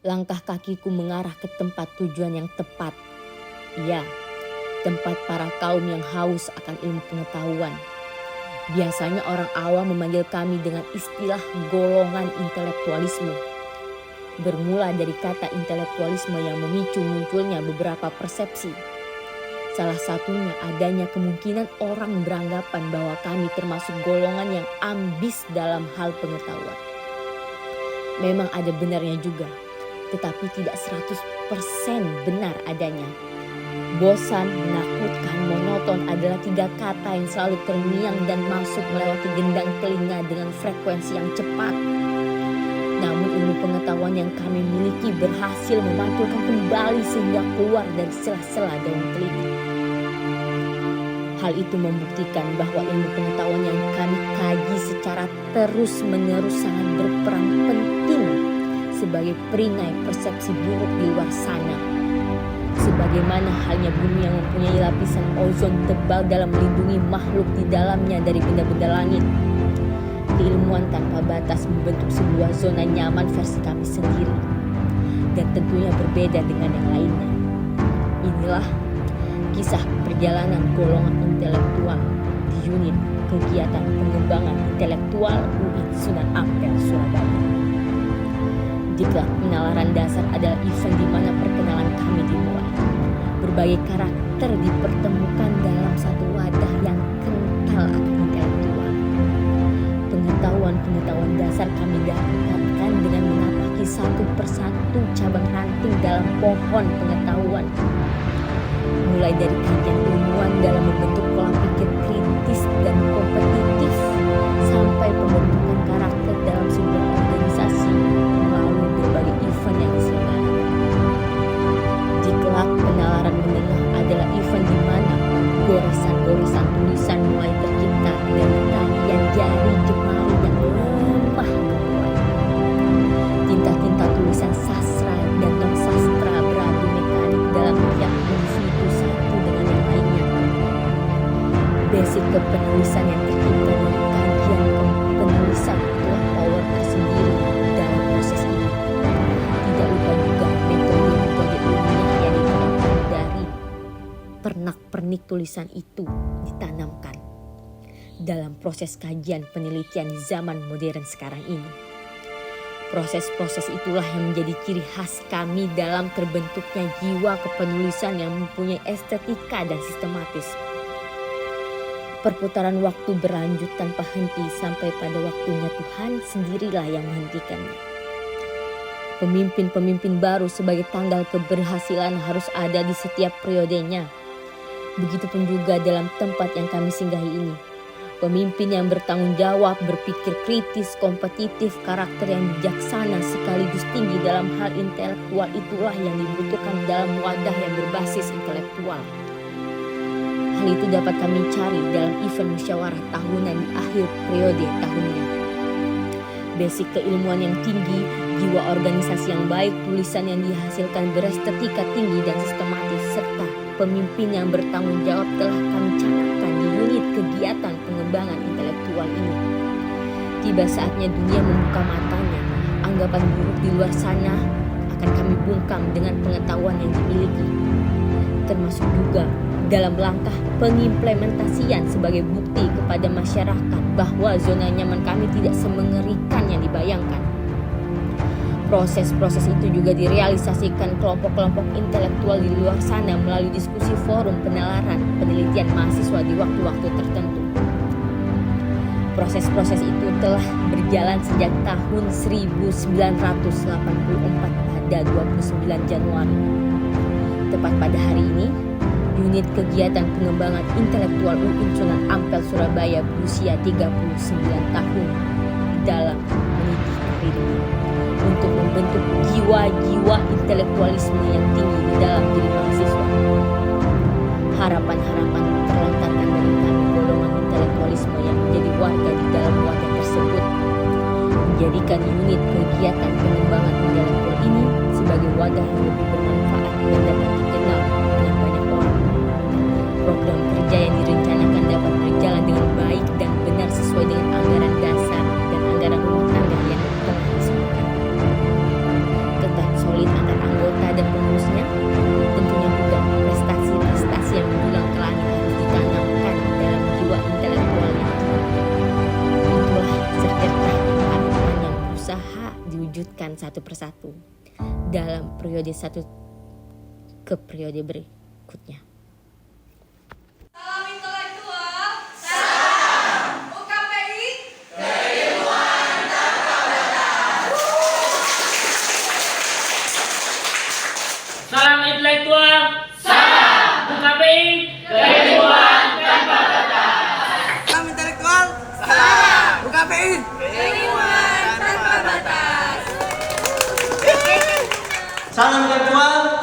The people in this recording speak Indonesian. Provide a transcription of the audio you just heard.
Langkah kakiku mengarah ke tempat tujuan yang tepat. Ya, tempat para kaum yang haus akan ilmu pengetahuan. Biasanya orang awam memanggil kami dengan istilah golongan intelektualisme. Bermula dari kata intelektualisme yang memicu munculnya beberapa persepsi. Salah satunya adanya kemungkinan orang beranggapan bahwa kami termasuk golongan yang ambis dalam hal pengetahuan. Memang ada benarnya juga, tetapi tidak 100% benar adanya. Bosan, menakutkan, monoton adalah 3 kata yang selalu terngiang dan masuk melewati gendang telinga dengan frekuensi yang cepat. Namun ilmu pengetahuan yang kami miliki berhasil memantulkan kembali sehingga keluar dari sela-sela daun teliti. Hal itu membuktikan bahwa ilmu pengetahuan yang kami kaji secara terus-menerus sangat berperan penting sebagai peringai persepsi buruk di luar sana. Sebagaimana halnya bumi yang mempunyai lapisan ozon tebal dalam melindungi makhluk di dalamnya dari benda-benda langit. Keilmuan tanpa batas membentuk sebuah zona nyaman versi kami sendiri. Dan tentunya berbeda dengan yang lainnya. Inilah kisah perjalanan golongan intelektual di unit kegiatan pengembangan intelektual UIN Sunan Ampel, Surabaya. Diklat penalaran dasar adalah event di mana perkenalan kami dimulai. Berbagai karakter dipertemukan dalam satu wadah yang kental akan intelektual. Pengetahuan dasar kami dapatkan dengan menapaki satu persatu cabang ranting dalam pohon pengetahuan. Mulai dari kajian ilmuwan dalam membentuk pola pikir kritis dan kompetitif sampai pembentukan karakter dalam sebuah organisasi melalui berbagai event yang diselenggarakan. Diklat penalaran menengah adalah event di mana goresan-goresan tulisan mulai tercipta dari tarian jari jemari yang lemah membuat. Tinta-tinta tulisan sastra dan non-sastra beradu mekanik dalam tiap individu satu dengan yang lainnya. Basic kepenulisan yang tercipta dari kajian penulisan itulah power tersendiri dalam proses ini. Tidak lupa juga metode-metode ilmiah yang diterapkan dari pernak-pernik tulisan itu ditanamkan dalam proses kajian penelitian di zaman modern sekarang ini. Proses-proses itulah yang menjadi ciri khas kami dalam terbentuknya jiwa kepenulisan yang mempunyai estetika dan sistematis. Perputaran waktu berlanjut tanpa henti sampai pada waktunya Tuhan sendirilah yang menghentikannya. Pemimpin-pemimpin baru sebagai tanggal keberhasilan harus ada di setiap periodenya. Begitupun juga dalam tempat yang kami singgahi ini. Pemimpin yang bertanggung jawab, berpikir kritis, kompetitif, karakter yang bijaksana sekaligus tinggi dalam hal intelektual itulah yang dibutuhkan dalam wadah yang berbasis intelektual. Hal itu dapat kami cari dalam event musyawarah tahunan di akhir periode tahunnya. Basic keilmuan yang tinggi, jiwa organisasi yang baik, tulisan yang dihasilkan berestetika tinggi dan sistematis, serta pemimpin yang bertanggung jawab telah kami canangkan di unit kegiatan pengembangan intelektual ini. Tiba saatnya dunia membuka matanya, anggapan buruk di luar sana akan kami bungkam dengan pengetahuan yang dimiliki. Termasuk juga dalam langkah pengimplementasian sebagai bukti kepada masyarakat bahwa zona nyaman kami tidak semengerikan yang dibayangkan. Proses-proses itu juga direalisasikan kelompok-kelompok intelektual di luar sana melalui diskusi forum penalaran penelitian mahasiswa di waktu-waktu tertentu. Proses-proses itu telah berjalan sejak tahun 1984 pada 29 Januari. Tepat pada hari ini, unit kegiatan pengembangan intelektual UIN Sunan Ampel Surabaya berusia 39 tahun dalam meniti karirnya untuk membentuk jiwa-jiwa intelektualisme yang tinggi di dalam diri mahasiswa. Harapan-harapan terlontarkan dari kami golongan intelektualisme yang menjadi warga di dalam wadah tersebut, menjadikan unit kegiatan pengembangan intelektual ini sebagai wadah yang lebih bermanfaat dan dapat dikenal oleh banyak orang. Program kerja yang direncanakan dapat berjalan dengan baik dan benar sesuai dengan anggaran dasar dan anggaran rumah tangga yang telah disepakati. Tetap solid wujudkan satu persatu dalam periode satu ke periode berikutnya. Salam intelektual. Salam. UKPI. Keilmuan tanpa batas. Salam intelektual. Salam. UKPI. Keilmuan tanpa batas. Salam intelektual. Salam. UKPI. Keilmuan tanpa batas. Salam intelektual.